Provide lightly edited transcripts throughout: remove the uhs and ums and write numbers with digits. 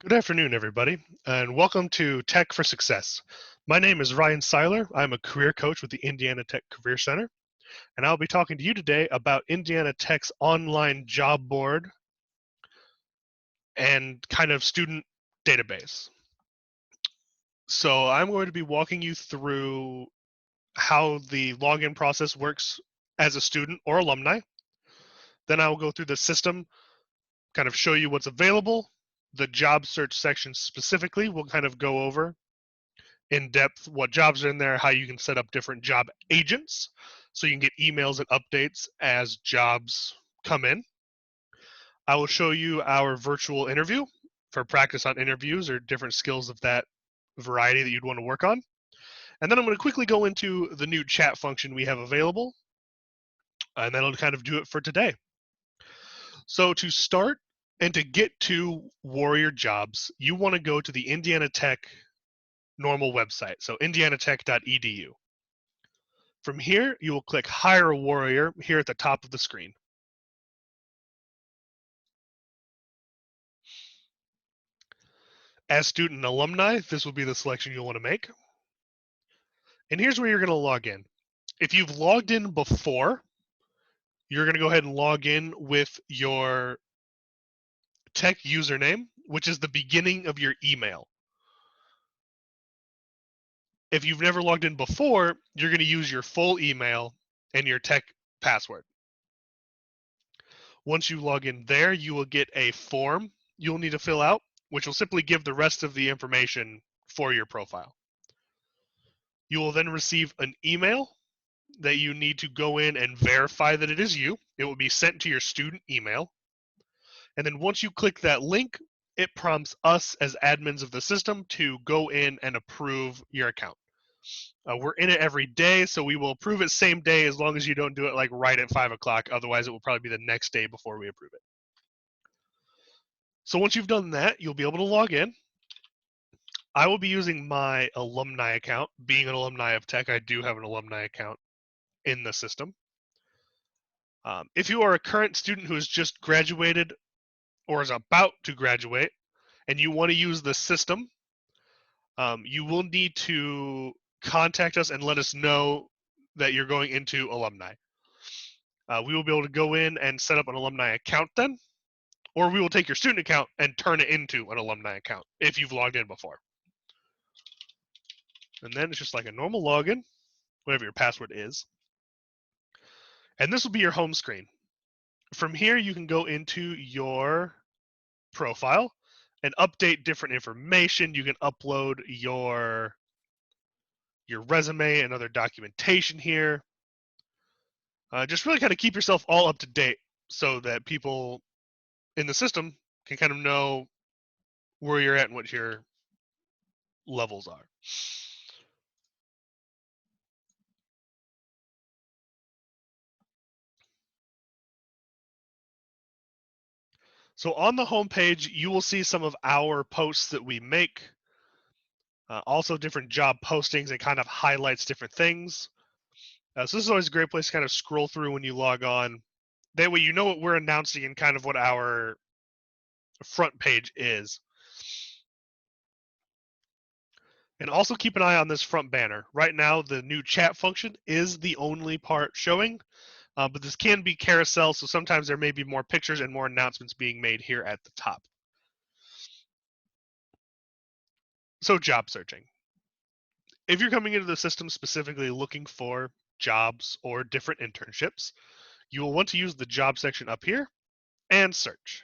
Good afternoon, everybody, and welcome to Tech for Success. My name is Ryan Seiler. I'm a career coach with the Indiana Tech Career Center, and I'll be talking to you today about Indiana Tech's online job board and kind of student database. So I'm going to be walking you through how the login process works as a student or alumni. Then I will go through the system, kind of show you what's available. The job search section specifically will kind of go over in depth what jobs are in there, how you can set up different job agents so you can get emails and updates as jobs come in. I will show you our virtual interview for practice on interviews or different skills of that variety that you'd want to work on. And then I'm going to quickly go into the new chat function we have available, and that'll kind of do it for today. So to start and to get to Warrior Jobs, you want to go to the Indiana Tech normal website, so indianatech.edu. From here, you will click Hire a Warrior here at the top of the screen. As student and alumni, this will be the selection you'll want to make. And here's where you're going to log in. If you've logged in before, you're going to go ahead and log in with your tech username, which is the beginning of your email. If you've never logged in before, you're going to use your full email and your tech password. Once you log in there, you will get a form you'll need to fill out, which will simply give the rest of the information for your profile. You will then receive an email that you need to go in and verify that it is you. It will be sent to your student email. And then once you click that link, it prompts us as admins of the system to go in and approve your account. We're in it every day, so we will approve it same day as long as you don't do it like right at 5 o'clock. Otherwise, it will probably be the next day before we approve it. So once you've done that, you'll be able to log in. I will be using my alumni account. Being an alumni of Tech, I do have an alumni account in the system. If you are a current student who has just graduated or is about to graduate and you want to use the system, you will need to contact us and let us know that you're going into alumni. We will be able to go in and set up an alumni account then, or we will take your student account and turn it into an alumni account if you've logged in before. And then it's just like a normal login, whatever your password is. And this will be your home screen. From here, you can go into your profile and update different information. You can upload your resume and other documentation here. Just really kind of keep yourself all up to date so that people in the system can kind of know where you're at and what your levels are. So on the homepage, you will see some of our posts that we make. Also different job postings. It kind of highlights different things. So this is always a great place to kind of scroll through when you log on. That way you know what we're announcing and kind of what our front page is. And also keep an eye on this front banner. Right now, the new chat function is the only part showing, but this can be carousel, so sometimes there may be more pictures and more announcements being made here at the top. So job searching. If you're coming into the system specifically looking for jobs or different internships, you will want to use the job section up here and search.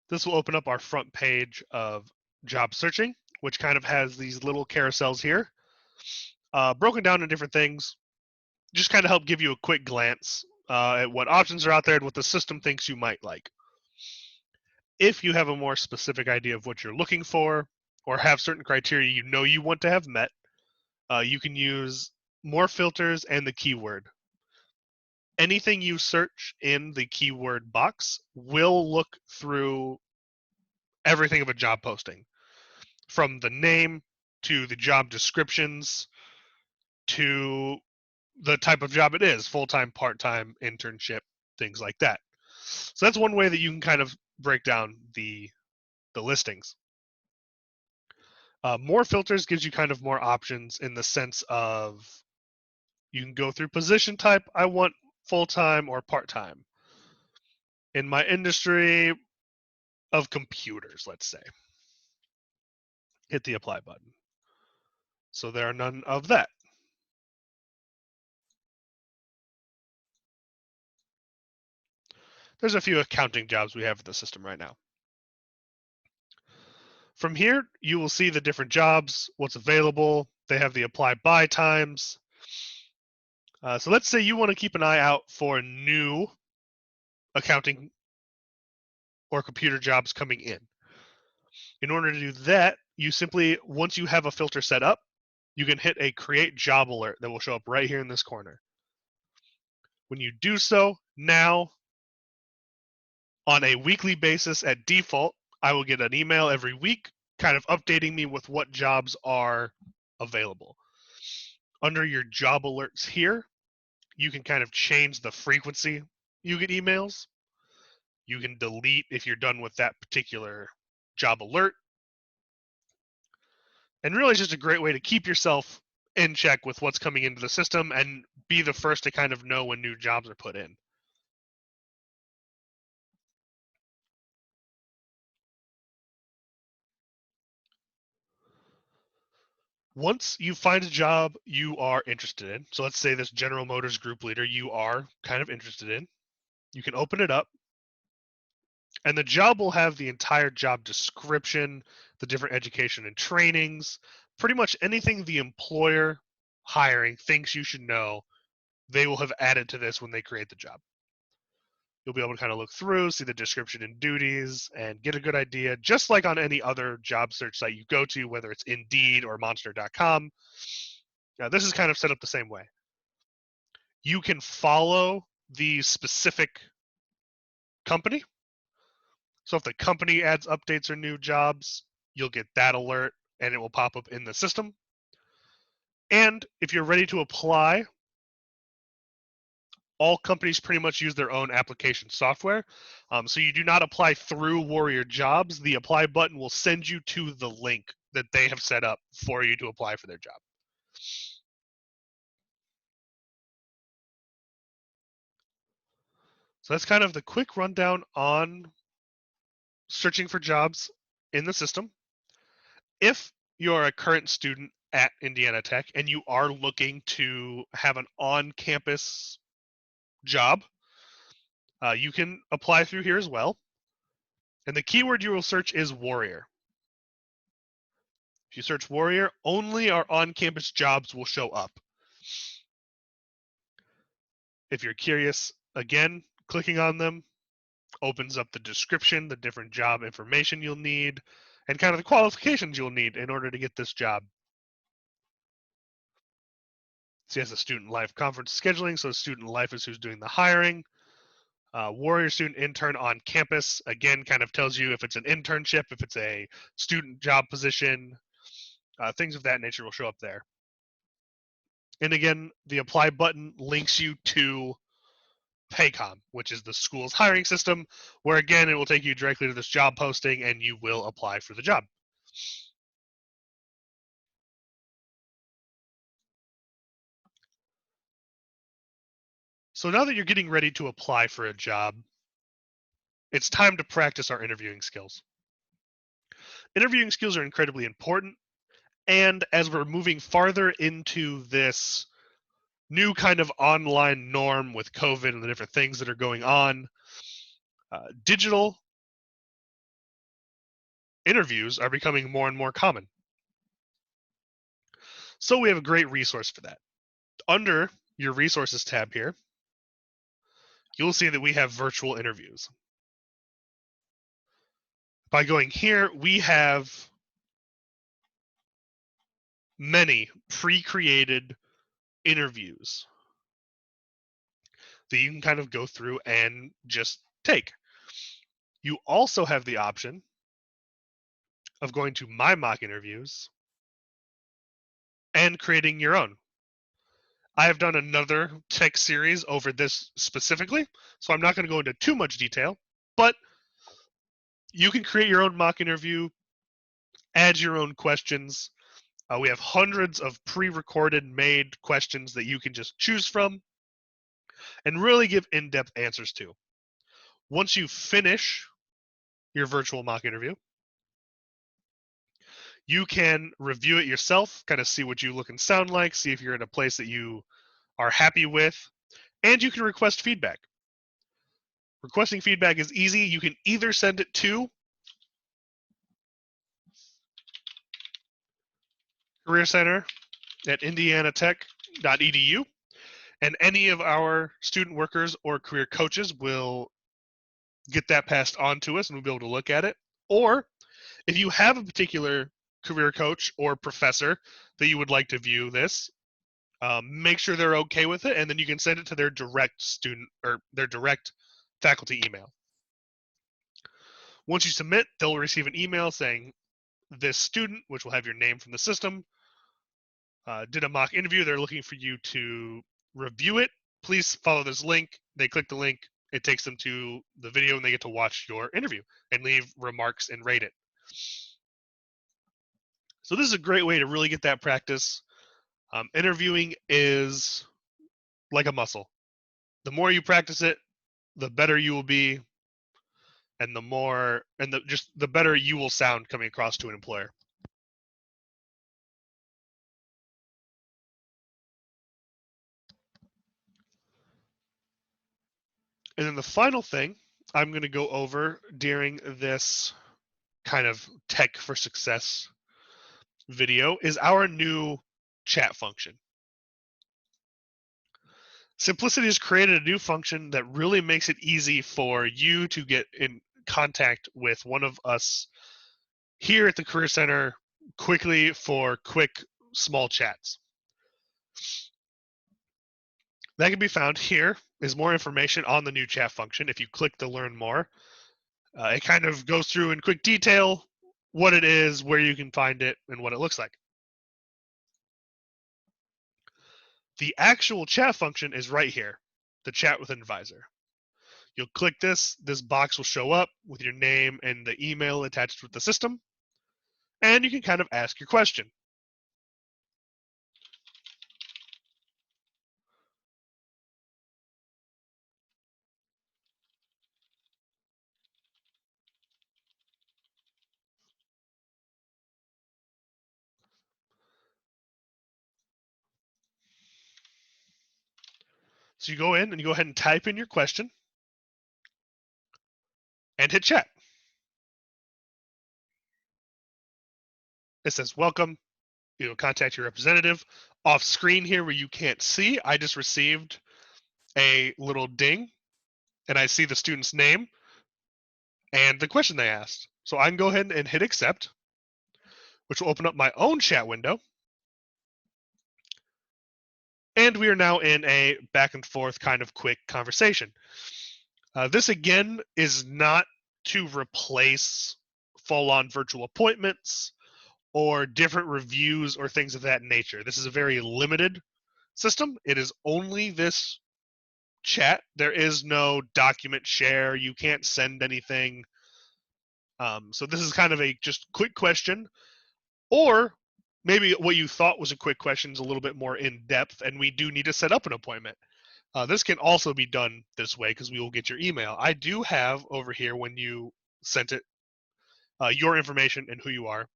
This will open up our front page of job searching, which kind of has these little carousels here, broken down into different things, just kind of help give you a quick glance at what options are out there and what the system thinks you might like. If you have a more specific idea of what you're looking for or have certain criteria you know you want to have met, you can use more filters and the keyword. Anything you search in the keyword box will look through everything of a job posting, from the name to the job descriptions to the type of job it is, full-time, part-time, internship, things like that. So that's one way that you can kind of break down the the listings. More filters gives you kind of more options in the sense of you can go through position type. I want full-time or part-time. In my industry of computers, let's say. Hit the apply button. So there are none of that. There's a few accounting jobs we have in the system right now. From here, you will see the different jobs, what's available. They have the apply by times. So let's say you want to keep an eye out for new accounting or computer jobs coming in. In order to do that, you simply, once you have a filter set up, you can hit a create job alert that will show up right here in this corner. When you do so, now on a weekly basis at default, I will get an email every week kind of updating me with what jobs are available. Under your job alerts here, you can kind of change the frequency you get emails. You can delete if you're done with that particular job alert. And really, it's just a great way to keep yourself in check with what's coming into the system and be the first to kind of know when new jobs are put in. Once you find a job you are interested in, so let's say this General Motors group leader you are kind of interested in, you can open it up, and the job will have the entire job description, the different education and trainings, pretty much anything the employer hiring thinks you should know, they will have added to this when they create the job. You'll be able to kind of look through, see the description and duties, and get a good idea, just like on any other job search site you go to, whether it's Indeed or Monster.com. Now, this is kind of set up the same way. You can follow the specific company. So if the company adds updates or new jobs, you'll get that alert and it will pop up in the system. And if you're ready to apply, all companies pretty much use their own application software. So you do not apply through Warrior Jobs. The apply button will send you to the link that they have set up for you to apply for their job. So that's kind of the quick rundown on searching for jobs in the system. If you're a current student at Indiana Tech and you are looking to have an on-campus job, you can apply through here as well. And the keyword you will search is Warrior. If you search Warrior, only our on-campus jobs will show up. If you're curious, again, clicking on them opens up the description, the different job information you'll need, and kind of the qualifications you'll need in order to get this job. So has a student life conference scheduling, so student life is who's doing the hiring. Warrior student intern on campus, again, kind of tells you if it's an internship, if it's a student job position, things of that nature will show up there. And again, the apply button links you to Paycom, which is the school's hiring system, where again, it will take you directly to this job posting and you will apply for the job. So now that you're getting ready to apply for a job, it's time to practice our interviewing skills. Interviewing skills are incredibly important. And as we're moving farther into this new kind of online norm with COVID and the different things that are going on, digital interviews are becoming more and more common. So we have a great resource for that. Under your resources tab here, you'll see that we have virtual interviews. By going here, we have many pre-created interviews that you can kind of go through and just take. You also have the option of going to My Mock Interviews and creating your own. I have done another tech series over this specifically, so I'm not going to go into too much detail, but You can create your own mock interview, add your own questions. We have hundreds of pre-recorded made questions that you can just choose from and really give in-depth answers to. Once you finish your virtual mock interview, you can review it yourself, kind of see what you look and sound like, see if you're in a place that you are happy with, and you can request feedback. Requesting feedback is easy. You can either send it to Career Center at indianatech.edu, and any of our student workers or career coaches will get that passed on to us and we'll be able to look at it. Or if you have a particular career coach or professor that you would like to view this, make sure they're okay with it, and then you can send it to their direct student or their direct faculty email. Once you submit, they'll receive an email saying this student, which will have your name from the system, did a mock interview. They're looking for you to review it. Please follow this link. They click the link. It takes them to the video, and they get to watch your interview and leave remarks and rate it. So this is a great way to really get that practice. Interviewing is like a muscle. The more you practice it, the better you will be, and the better you will sound coming across to an employer. And then the final thing I'm going to go over during this kind of tech for success video is our new chat function. Simplicity has created a new function that really makes it easy for you to get in contact with one of us here at the Career Center quickly for quick, small chats. That can be found here is more information on the new chat function. If you click to learn more, it kind of goes through in quick detail what it is, where you can find it, and what it looks like. The actual chat function is right here, the chat with an advisor. You'll click this box will show up with your name and the email attached with the system, and you can kind of ask your question. So you go in and you go ahead and type in your question and hit chat. It says, welcome, contact your representative. Off screen here where you can't see, I just received a little ding and I see the student's name and the question they asked. So I can go ahead and hit accept, which will open up my own chat window. And we are now in a back and forth kind of quick conversation. This again is not to replace full-on virtual appointments or different reviews or things of that nature. This is a very limited system. It is only this chat. There is no document share. You can't send anything. So this is kind of a just quick question, or maybe what you thought was a quick question is a little bit more in depth, and we do need to set up an appointment. This can also be done this way because we will get your email. I do have over here when you sent it your information and who you are.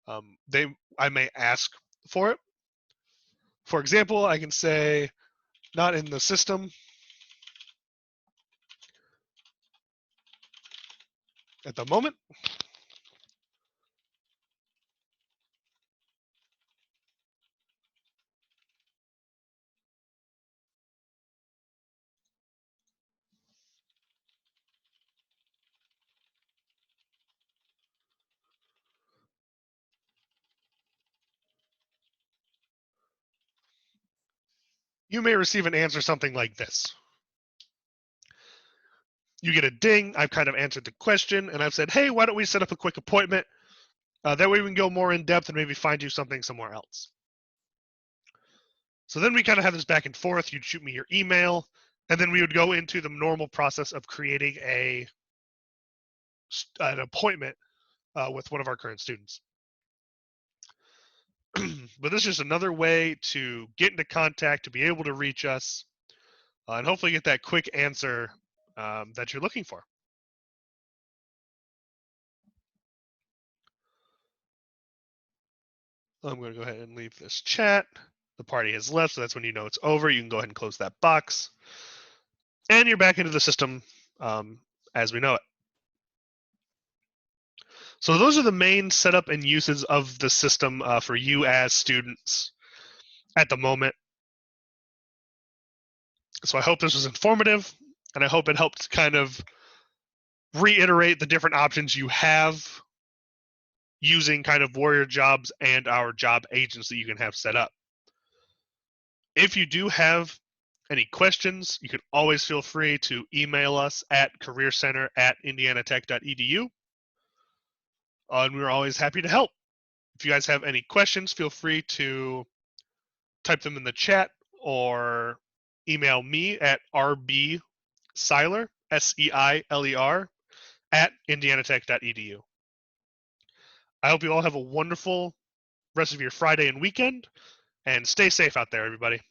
I may ask for it. For example, I can say not in the system at the moment. You may receive an answer something like this. You get a ding. I've kind of answered the question, and I've said, hey, why don't we set up a quick appointment? That way we can go more in depth and maybe find you something somewhere else. So then we kind of have this back and forth. You'd shoot me your email, and then we would go into the normal process of creating a an appointment with one of our current students. But this is just another way to get into contact, to be able to reach us, and hopefully get that quick answer that you're looking for. I'm going to go ahead and leave this chat. The party has left, so that's when you know it's over. You can go ahead and close that box. And you're back into the system as we know it. So those are the main setup and uses of the system for you as students at the moment. So I hope this was informative, and I hope it helped kind of reiterate the different options you have using kind of Warrior Jobs and our job agents that you can have set up. If you do have any questions, you can always feel free to email us at careercenter@indianatech.edu. And we're always happy to help. If you guys have any questions, feel free to type them in the chat or email me at rbseiler, SEILER, @indianatech.edu. I hope you all have a wonderful rest of your Friday and weekend, and stay safe out there, everybody.